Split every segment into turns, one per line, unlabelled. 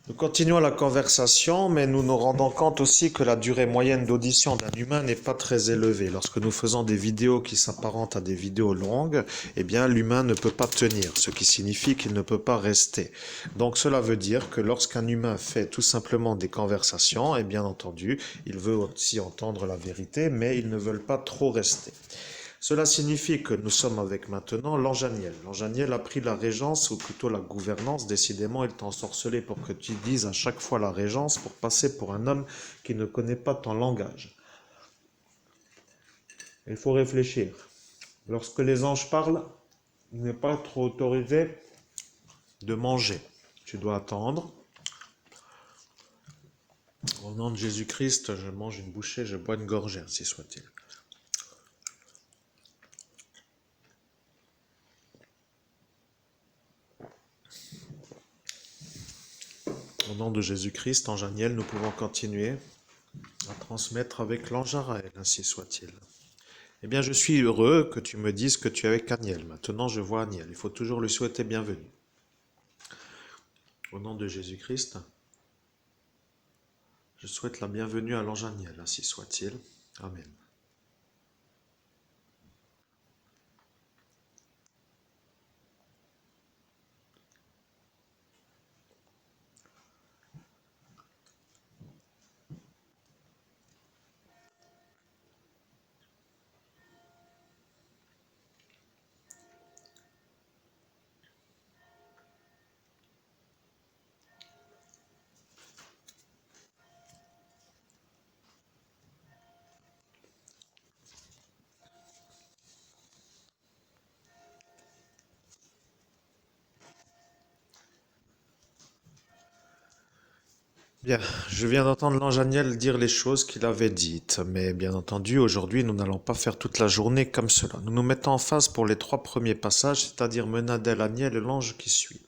Nous continuons la conversation, mais nous nous rendons compte aussi que la durée moyenne d'audition d'un humain n'est pas très élevée. Lorsque nous faisons des vidéos qui s'apparentent à des vidéos longues, eh bien, l'humain ne peut pas tenir, ce qui signifie qu'il ne peut pas rester. Donc, cela veut dire que lorsqu'un humain fait tout simplement des conversations, et bien entendu, il veut aussi entendre la vérité, mais ils ne veulent pas trop rester. Cela signifie que nous sommes avec maintenant l'ange Aniel. L'ange Aniel a pris la régence, ou plutôt la gouvernance. Décidément, il t'a ensorcelé pour que tu dises à chaque fois la régence, pour passer pour un homme qui ne connaît pas ton langage. Il faut réfléchir. Lorsque les anges parlent, il n'est pas trop autorisé de manger. Tu dois attendre. Au nom de Jésus-Christ, je mange une bouchée, je bois une gorgée, ainsi soit-il. Au nom de Jésus-Christ, ange Aniel, nous pouvons continuer à transmettre avec l'ange Araël, ainsi soit-il. Eh bien, je suis heureux que tu me dises que tu es avec Aniel. Maintenant, je vois Aniel. Il faut toujours lui souhaiter bienvenue. Au nom de Jésus-Christ, je souhaite la bienvenue à l'ange Aniel, ainsi soit-il. Amen. Bien, je viens d'entendre l'ange Aniel dire les choses qu'il avait dites, mais bien entendu, aujourd'hui, nous n'allons pas faire toute la journée comme cela. Nous nous mettons en face pour les 3 premiers passages, c'est-à-dire Menadel, Aniel et l'ange qui suit.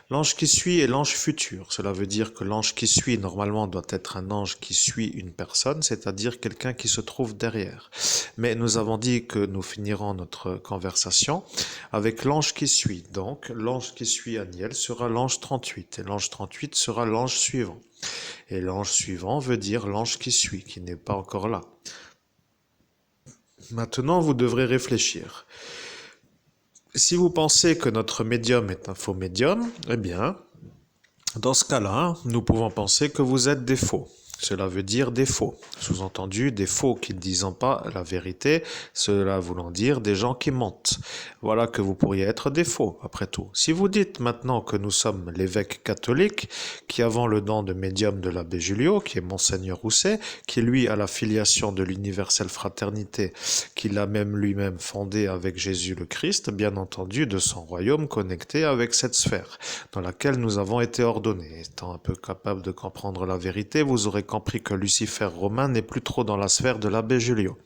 L'ange qui suit est l'ange futur. Cela veut dire que l'ange qui suit, normalement, doit être un ange qui suit une personne, c'est-à-dire quelqu'un qui se trouve derrière. Mais nous avons dit que nous finirons notre conversation avec l'ange qui suit. Donc, l'ange qui suit Aniel sera l'ange 38, et l'ange 38 sera l'ange suivant. Et l'ange suivant veut dire l'ange qui suit, qui n'est pas encore là. Maintenant, vous devrez réfléchir. Si vous pensez que notre médium est un faux médium, eh bien, dans ce cas-là, nous pouvons penser que vous êtes des faux. Cela veut dire des faux. Sous-entendu, des faux qui ne disent pas la vérité, cela voulant dire des gens qui mentent. Voilà que vous pourriez être des faux, après tout. Si vous dites maintenant que nous sommes l'évêque catholique, qui avons le don de médium de l'abbé Julio, qui est Monseigneur Rousset, qui lui a la filiation de l'universelle fraternité, qu'il a même lui-même fondée avec Jésus le Christ, bien entendu, de son royaume connecté avec cette sphère, dans laquelle nous avons été ordonnés. Étant un peu capable de comprendre la vérité, vous aurez compris que Lucifer romain n'est plus trop dans la sphère de l'abbé Julio.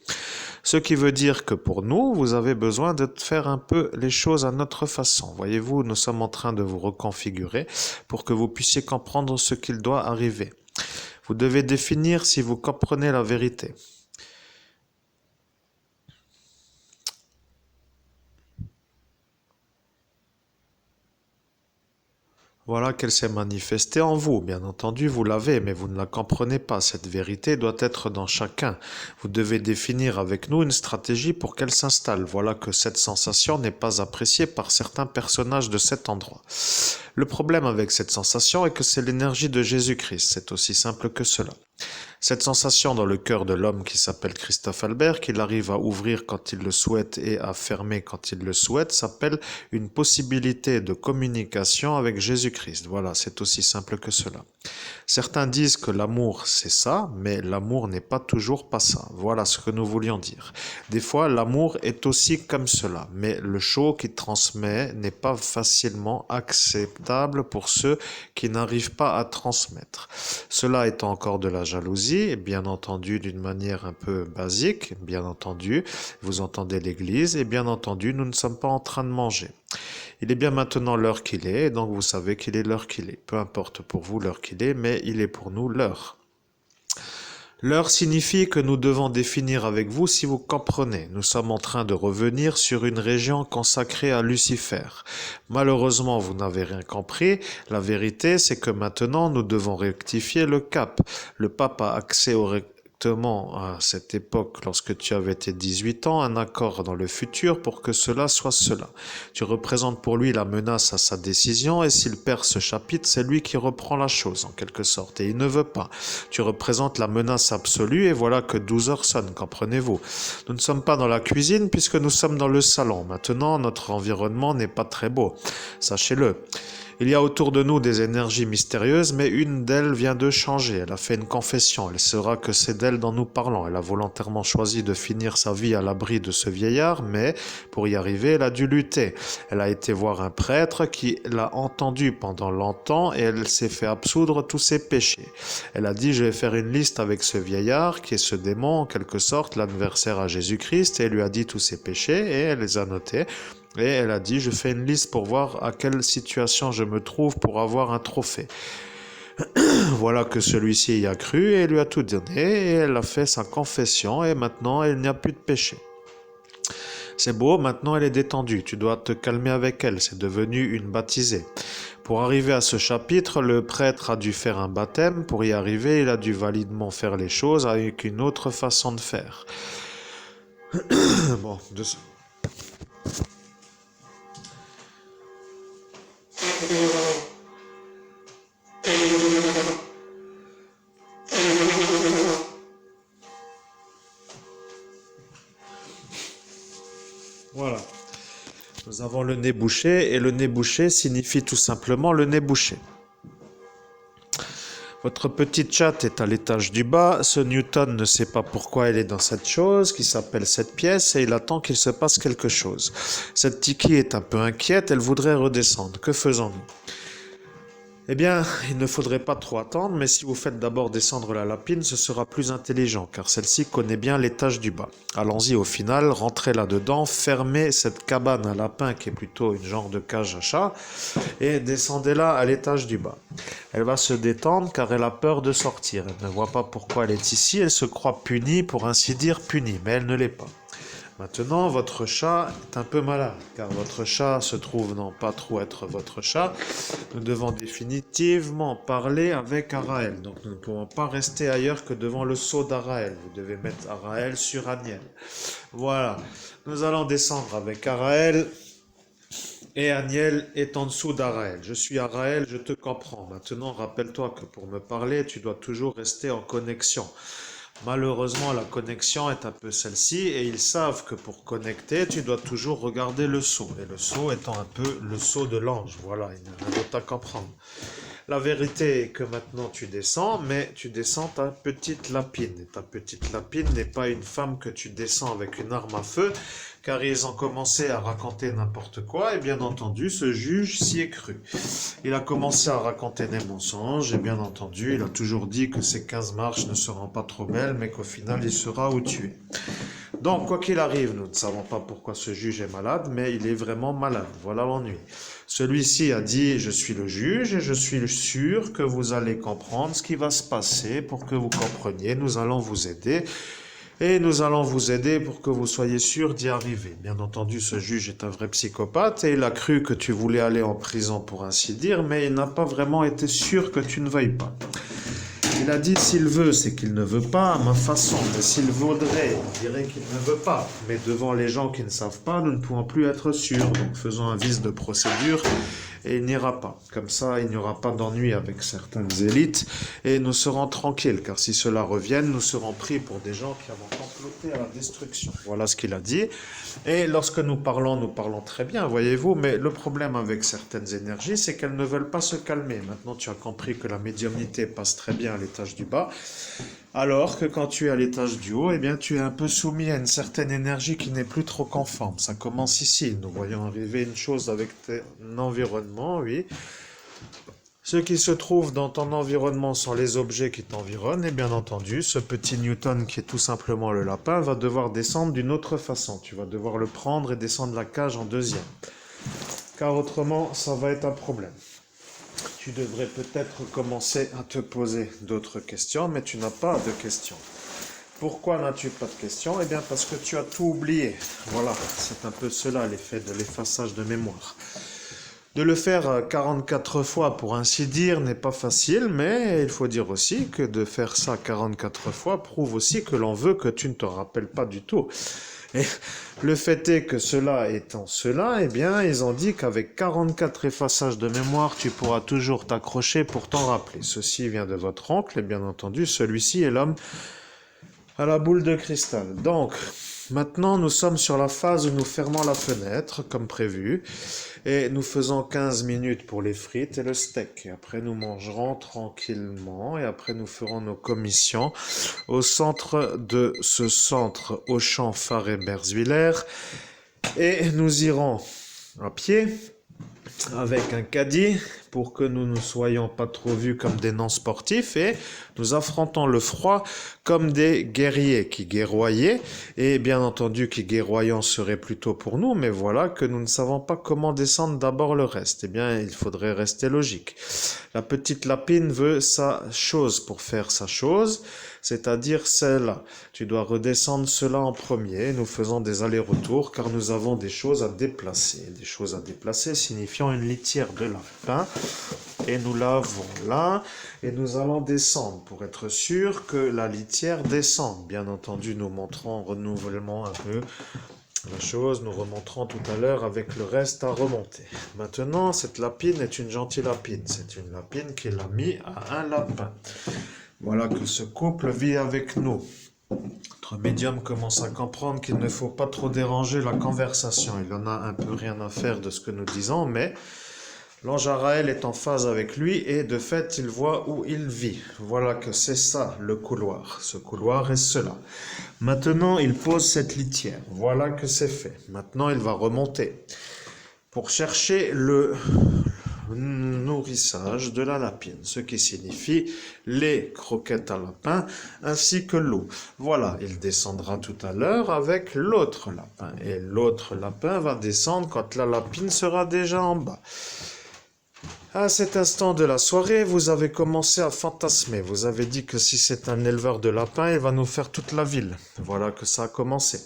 Ce qui veut dire que pour nous, vous avez besoin de faire un peu les choses à notre façon. Voyez-vous, nous sommes en train de vous reconfigurer pour que vous puissiez comprendre ce qu'il doit arriver. Vous devez définir si vous comprenez la vérité. Voilà qu'elle s'est manifestée en vous. Bien entendu, vous l'avez, mais vous ne la comprenez pas. Cette vérité doit être dans chacun. Vous devez définir avec nous une stratégie pour qu'elle s'installe. Voilà que cette sensation n'est pas appréciée par certains personnages de cet endroit. Le problème avec cette sensation est que c'est l'énergie de Jésus-Christ. C'est aussi simple que cela. Cette sensation dans le cœur de l'homme qui s'appelle Christophe Albert, qu'il arrive à ouvrir quand il le souhaite et à fermer quand il le souhaite, s'appelle une possibilité de communication avec Jésus-Christ. Voilà, c'est aussi simple que cela. Certains disent que l'amour c'est ça, mais l'amour n'est pas toujours pas ça. Voilà ce que nous voulions dire. Des fois, l'amour est aussi comme cela, mais le show qu'il transmet n'est pas facilement acceptable pour ceux qui n'arrivent pas à transmettre. Cela étant encore de la jalousie, bien entendu d'une manière un peu basique, bien entendu, vous entendez l'église, et bien entendu, nous ne sommes pas en train de manger. Il est bien maintenant l'heure qu'il est, donc vous savez qu'il est l'heure qu'il est. Peu importe pour vous l'heure qu'il est, mais il est pour nous l'heure. L'heure signifie que nous devons définir avec vous si vous comprenez. Nous sommes en train de revenir sur une région consacrée à Lucifer. Malheureusement, vous n'avez rien compris. La vérité, c'est que maintenant, nous devons rectifier le cap. Le pape a accès au à cette époque, lorsque tu avais tes 18 ans, un accord dans le futur pour que cela soit cela. Tu représentes pour lui la menace à sa décision et s'il perd ce chapitre, c'est lui qui reprend la chose en quelque sorte et il ne veut pas. Tu représentes la menace absolue et voilà que 12 heures sonnent, comprenez-vous. Nous ne sommes pas dans la cuisine puisque nous sommes dans le salon. Maintenant, notre environnement n'est pas très beau, sachez-le. Il y a autour de nous des énergies mystérieuses, mais une d'elles vient de changer. Elle a fait une confession. Elle saura que c'est d'elle dont nous parlons. Elle a volontairement choisi de finir sa vie à l'abri de ce vieillard, mais pour y arriver, elle a dû lutter. Elle a été voir un prêtre qui l'a entendu pendant longtemps et elle s'est fait absoudre tous ses péchés. Elle a dit, je vais faire une liste avec ce vieillard qui est ce démon, en quelque sorte, l'adversaire à Jésus-Christ, et elle lui a dit tous ses péchés et elle les a notés. Et elle a dit, je fais une liste pour voir à quelle situation je me trouve pour avoir un trophée. Voilà que celui-ci y a cru et lui a tout donné et elle a fait sa confession et maintenant il n'y a plus de péché. C'est beau, maintenant elle est détendue, tu dois te calmer avec elle, c'est devenu une baptisée. Pour arriver à ce chapitre, le prêtre a dû faire un baptême, pour y arriver il a dû validement faire les choses avec une autre façon de faire. Bon, Voilà. Nous avons le nez bouché et le nez bouché signifie tout simplement le nez bouché. Votre petite chatte est à l'étage du bas. Ce Newton ne sait pas pourquoi elle est dans cette chose qui s'appelle cette pièce et il attend qu'il se passe quelque chose. Cette Tiki est un peu inquiète, elle voudrait redescendre. Que faisons-nous ? Eh bien, il ne faudrait pas trop attendre, mais si vous faites d'abord descendre la lapine, ce sera plus intelligent, car celle-ci connaît bien l'étage du bas. Allons-y au final, rentrez là-dedans, fermez cette cabane à lapin qui est plutôt une genre de cage à chat, et descendez-la à l'étage du bas. Elle va se détendre car elle a peur de sortir. Elle ne voit pas pourquoi elle est ici, elle se croit punie, pour ainsi dire punie, mais elle ne l'est pas. Maintenant, votre chat est un peu malade, car votre chat se trouve non pas trop être votre chat. Nous devons définitivement parler avec Araël, donc nous ne pouvons pas rester ailleurs que devant le sceau d'Araël. Vous devez mettre Araël sur Aniel. Voilà, nous allons descendre avec Araël, et Aniel est en dessous d'Araël. Je suis Araël, je te comprends. Maintenant, rappelle-toi que pour me parler, tu dois toujours rester en connexion. Malheureusement, la connexion est un peu celle-ci et ils savent que pour connecter, tu dois toujours regarder le sceau. Et le sceau étant un peu le sceau de l'ange. Voilà, il n'y a rien d'autre à comprendre. La vérité est que maintenant tu descends, mais tu descends ta petite lapine. Et ta petite lapine n'est pas une femme que tu descends avec une arme à feu, car ils ont commencé à raconter n'importe quoi, et bien entendu, ce juge s'y est cru. Il a commencé à raconter des mensonges, et bien entendu, il a toujours dit que ces 15 marches ne seront pas trop belles, mais qu'au final, il sera où tu es. Donc, quoi qu'il arrive, nous ne savons pas pourquoi ce juge est malade, mais il est vraiment malade. Voilà l'ennui. Celui-ci a dit, je suis le juge et je suis sûr que vous allez comprendre ce qui va se passer pour que vous compreniez. Nous allons vous aider et nous allons vous aider pour que vous soyez sûr d'y arriver. Bien entendu, ce juge est un vrai psychopathe et il a cru que tu voulais aller en prison pour ainsi dire, mais il n'a pas vraiment été sûr que tu ne veuilles pas. Il a dit s'il veut, c'est qu'il ne veut pas à ma façon, mais s'il voudrait, il dirait qu'il ne veut pas. Mais devant les gens qui ne savent pas, nous ne pouvons plus être sûrs, donc faisons un vice de procédure et il n'ira pas. Comme ça, il n'y aura pas d'ennui avec certaines élites et nous serons tranquilles, car si cela revienne, nous serons pris pour des gens qui avons comploté à la destruction. Voilà ce qu'il a dit. Et lorsque nous parlons très bien, voyez-vous, mais le problème avec certaines énergies, c'est qu'elles ne veulent pas se calmer. Maintenant, tu as compris que la médiumnité passe très bien à l'étage du bas, alors que quand tu es à l'étage du haut, eh bien, tu es un peu soumis à une certaine énergie qui n'est plus trop conforme. Ça commence ici. Nous voyons arriver une chose avec ton environnement, oui. Ce qui se trouve dans ton environnement sont les objets qui t'environnent et bien entendu, ce petit Newton qui est tout simplement le lapin va devoir descendre d'une autre façon. Tu vas devoir le prendre et descendre la cage en deuxième. Car autrement, ça va être un problème. Tu devrais peut-être commencer à te poser d'autres questions, mais tu n'as pas de questions. Pourquoi n'as-tu pas de questions? Eh bien, parce que tu as tout oublié. Voilà, c'est un peu cela l'effet de l'effaçage de mémoire. De le faire 44 fois, pour ainsi dire, n'est pas facile, mais il faut dire aussi que de faire ça 44 fois prouve aussi que l'on veut que tu ne te rappelles pas du tout. Et le fait est que cela étant cela, eh bien, ils ont dit qu'avec 44 effaçages de mémoire, tu pourras toujours t'accrocher pour t'en rappeler. Ceci vient de votre oncle, et bien entendu, celui-ci est l'homme à la boule de cristal. Donc, maintenant, nous sommes sur la phase où nous fermons la fenêtre, comme prévu, et nous faisons 15 minutes pour les frites et le steak. Et après, nous mangerons tranquillement, et après, nous ferons nos commissions au centre de ce centre Auchan Faré-Berzwiller, et nous irons à pied avec un caddie pour que nous ne soyons pas trop vus comme des non-sportifs et nous affrontons le froid comme des guerriers qui guerroyaient et bien entendu qui guerroyant serait plutôt pour nous, mais voilà que nous ne savons pas comment descendre d'abord le reste. Eh bien, il faudrait rester logique. La petite lapine veut sa chose pour faire sa chose, c'est-à-dire celle-là. Tu dois redescendre cela en premier. Nous faisons des allers-retours car nous avons des choses à déplacer. Des choses à déplacer signifiant une litière de lapin. Et nous l'avons là. Et nous allons descendre pour être sûr que la litière descende. Bien entendu, nous montrons renouvellement un peu la chose. Nous remonterons tout à l'heure avec le reste à remonter. Maintenant, cette lapine est une gentille lapine. C'est une lapine qu'il a mis à un lapin. Voilà que ce couple vit avec nous. Notre médium commence à comprendre qu'il ne faut pas trop déranger la conversation. Il en a un peu rien à faire de ce que nous disons, mais l'ange Araël est en phase avec lui et de fait, il voit où il vit. Voilà que c'est ça le couloir. Ce couloir est cela. Maintenant, il pose cette litière. Voilà que c'est fait. Maintenant, il va remonter pour chercher le nourrissage de la lapine, ce qui signifie les croquettes à lapin ainsi que l'eau. Voilà, il descendra tout à l'heure avec l'autre lapin et l'autre lapin va descendre quand la lapine sera déjà en bas. À cet instant de la soirée, vous avez commencé à fantasmer. Vous avez dit que si c'est un éleveur de lapins, il va nous faire toute la ville. Voilà que ça a commencé.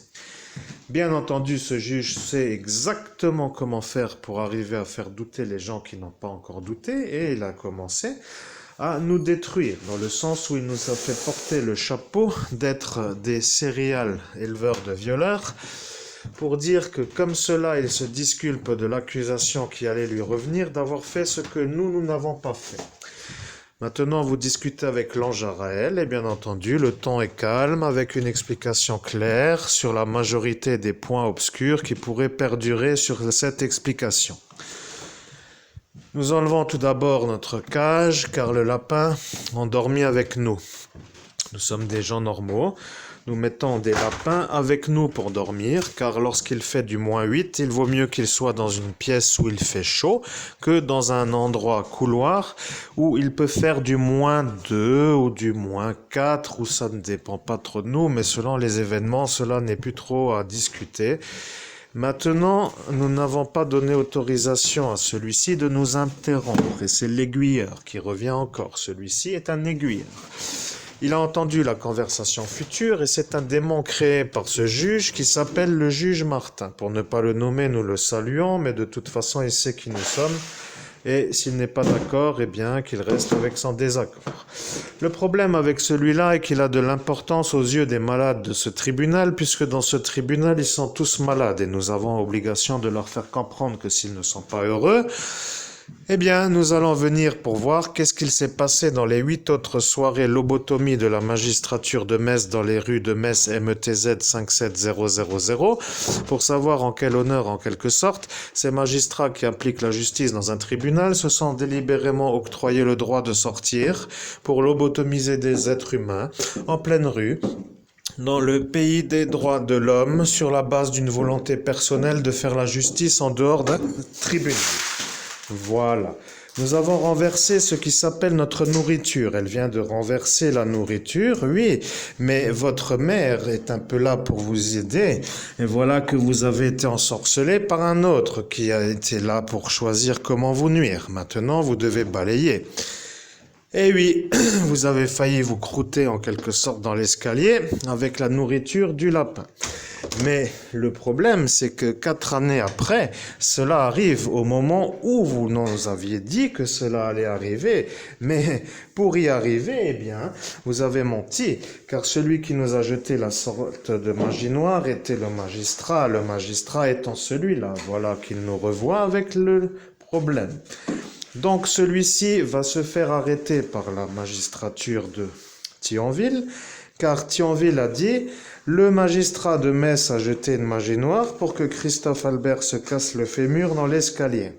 Bien entendu, ce juge sait exactement comment faire pour arriver à faire douter les gens qui n'ont pas encore douté et il a commencé à nous détruire dans le sens où il nous a fait porter le chapeau d'être des serial éleveurs de violeurs pour dire que comme cela, il se disculpe de l'accusation qui allait lui revenir d'avoir fait ce que nous n'avons pas fait. Maintenant, vous discutez avec l'ange Araël et bien entendu, le ton est calme avec une explication claire sur la majorité des points obscurs qui pourraient perdurer sur cette explication. Nous enlevons tout d'abord notre cage car le lapin endormi avec nous. Nous sommes des gens normaux. Nous mettons des lapins avec nous pour dormir, car lorsqu'il fait du -8, il vaut mieux qu'il soit dans une pièce où il fait chaud que dans un endroit couloir où il peut faire du -2 ou du -4, où ça ne dépend pas trop de nous, mais selon les événements, cela n'est plus trop à discuter. Maintenant, nous n'avons pas donné autorisation à celui-ci de nous interrompre, et c'est l'aiguilleur qui revient encore. Celui-ci est un aiguilleur. Il a entendu la conversation future et c'est un démon créé par ce juge qui s'appelle le juge Martin. Pour ne pas le nommer, nous le saluons, mais de toute façon, il sait qui nous sommes. Et s'il n'est pas d'accord, eh bien, qu'il reste avec son désaccord. Le problème avec celui-là est qu'il a de l'importance aux yeux des malades de ce tribunal, puisque dans ce tribunal, ils sont tous malades et nous avons obligation de leur faire comprendre que s'ils ne sont pas heureux, eh bien, nous allons venir pour voir qu'est-ce qu'il s'est passé dans les 8 autres soirées lobotomie de la magistrature de Metz dans les rues de Metz METZ 57000 pour savoir en quel honneur, en quelque sorte, ces magistrats qui appliquent la justice dans un tribunal se sont délibérément octroyés le droit de sortir pour lobotomiser des êtres humains en pleine rue, dans le pays des droits de l'homme, sur la base d'une volonté personnelle de faire la justice en dehors d'un tribunal. Voilà. Nous avons renversé ce qui s'appelle notre nourriture. Elle vient de renverser la nourriture, oui, mais votre mère est un peu là pour vous aider. Et voilà que vous avez été ensorcelé par un autre qui a été là pour choisir comment vous nuire. Maintenant, vous devez balayer. Eh oui, vous avez failli vous croûter en quelque sorte dans l'escalier avec la nourriture du lapin. Mais le problème, c'est que 4 années après, cela arrive au moment où vous nous aviez dit que cela allait arriver. Mais pour y arriver, eh bien, vous avez menti, car celui qui nous a jeté la sorte de magie noire était le magistrat étant celui-là. Voilà qu'il nous revoit avec le problème. Donc celui-ci va se faire arrêter par la magistrature de Thionville, car Thionville a dit « Le magistrat de Metz a jeté une magie noire pour que Christophe Albert se casse le fémur dans l'escalier. »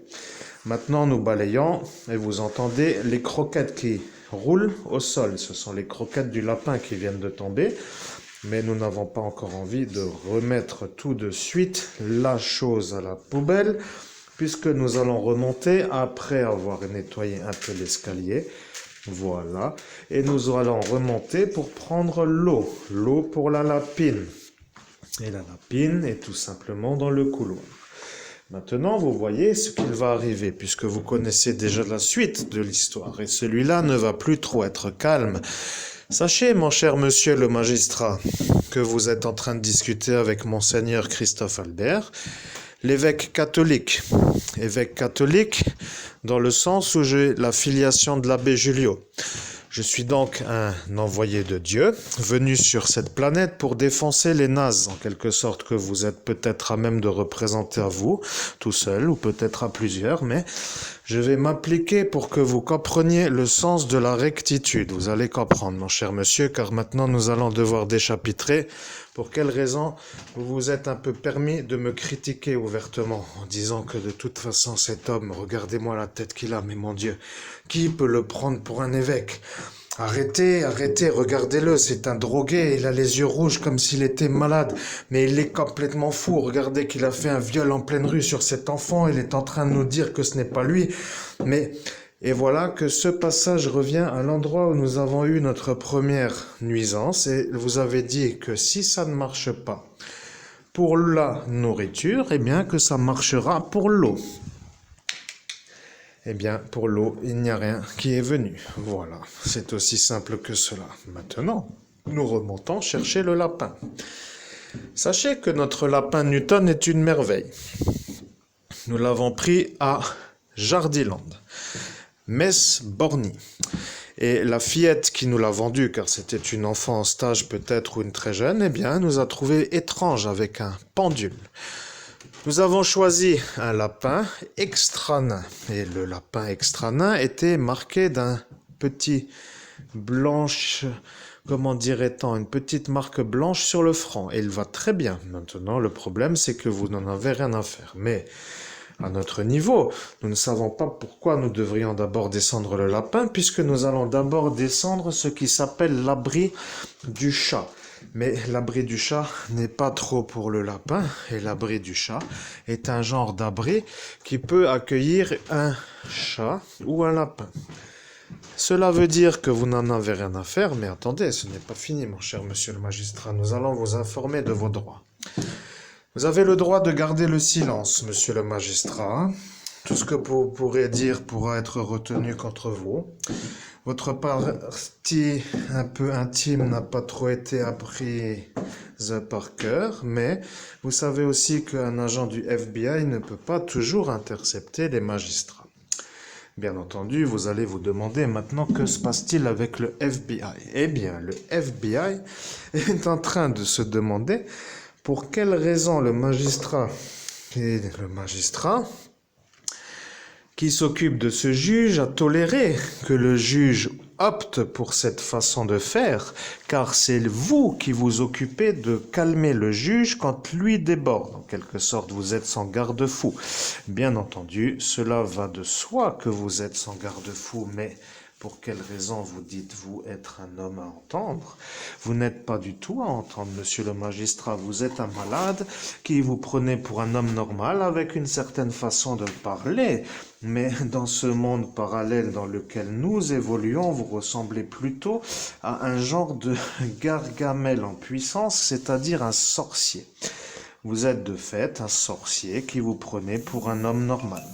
Maintenant nous balayons et vous entendez les croquettes qui roulent au sol. Ce sont les croquettes du lapin qui viennent de tomber. Mais nous n'avons pas encore envie de remettre tout de suite la chose à la poubelle, puisque nous allons remonter après avoir nettoyé un peu l'escalier. Voilà. Et nous allons remonter pour prendre l'eau. L'eau pour la lapine. Et la lapine est tout simplement dans le couloir. Maintenant, vous voyez ce qu'il va arriver, puisque vous connaissez déjà la suite de l'histoire. Et celui-là ne va plus trop être calme. Sachez, mon cher monsieur le magistrat, que vous êtes en train de discuter avec monseigneur Christophe Albert, l'évêque catholique dans le sens où j'ai la filiation de l'abbé Julio. Je suis donc un envoyé de Dieu, venu sur cette planète pour défoncer les nazes, en quelque sorte, que vous êtes peut-être à même de représenter à vous, tout seul, ou peut-être à plusieurs, mais je vais m'appliquer pour que vous compreniez le sens de la rectitude. Vous allez comprendre, mon cher monsieur, car maintenant nous allons devoir déchapitrer. Pour quelle raison vous vous êtes un peu permis de me critiquer ouvertement, en disant que de toute façon cet homme, regardez-moi la tête qu'il a, mais mon Dieu, qui peut le prendre pour un évêque ? Arrêtez, regardez-le, c'est un drogué, il a les yeux rouges comme s'il était malade, mais il est complètement fou, regardez qu'il a fait un viol en pleine rue sur cet enfant, il est en train de nous dire que ce n'est pas lui, mais... Et voilà que ce passage revient à l'endroit où nous avons eu notre première nuisance, et vous avez dit que si ça ne marche pas pour la nourriture, eh bien que ça marchera pour l'eau. Eh bien, pour l'eau, il n'y a rien qui est venu. Voilà, c'est aussi simple que cela. Maintenant, nous remontons chercher le lapin. Sachez que notre lapin Newton est une merveille. Nous l'avons pris à Jardiland, Metz-Borny. Et la fillette qui nous l'a vendu, car c'était une enfant en stage peut-être ou une très jeune, eh bien, nous a trouvé étrange avec un pendule. Nous avons choisi un lapin extra nain. Et le lapin extra nain était marqué d'un petit blanche, comment dirait-on, une petite marque blanche sur le front. Et il va très bien. Maintenant, le problème, c'est que vous n'en avez rien à faire. Mais à notre niveau, nous ne savons pas pourquoi nous devrions d'abord descendre le lapin, puisque nous allons d'abord descendre ce qui s'appelle l'abri du chat. Mais l'abri du chat n'est pas trop pour le lapin, et l'abri du chat est un genre d'abri qui peut accueillir un chat ou un lapin. Cela veut dire que vous n'en avez rien à faire, mais attendez, ce n'est pas fini, mon cher monsieur le magistrat, nous allons vous informer de vos droits. Vous avez le droit de garder le silence, monsieur le magistrat. Tout ce que vous pourrez dire pourra être retenu contre vous. Votre partie un peu intime n'a pas trop été apprise par cœur, mais vous savez aussi qu'un agent du FBI ne peut pas toujours intercepter les magistrats. Bien entendu, vous allez vous demander maintenant que se passe-t-il avec le FBI ? Eh bien, le FBI est en train de se demander pour quelle raison le magistrat qui s'occupe de ce juge a toléré que le juge opte pour cette façon de faire, car c'est vous qui vous occupez de calmer le juge quand lui déborde. En quelque sorte, vous êtes son garde-fou. Bien entendu, cela va de soi que vous êtes son garde-fou, mais pour quelle raison vous dites-vous être un homme à entendre ? Vous n'êtes pas du tout à entendre, monsieur le magistrat. Vous êtes un malade qui vous prenez pour un homme normal avec une certaine façon de parler. Mais dans ce monde parallèle dans lequel nous évoluons, vous ressemblez plutôt à un genre de Gargamel en puissance, c'est-à-dire un sorcier. Vous êtes de fait un sorcier qui vous prenez pour un homme normal.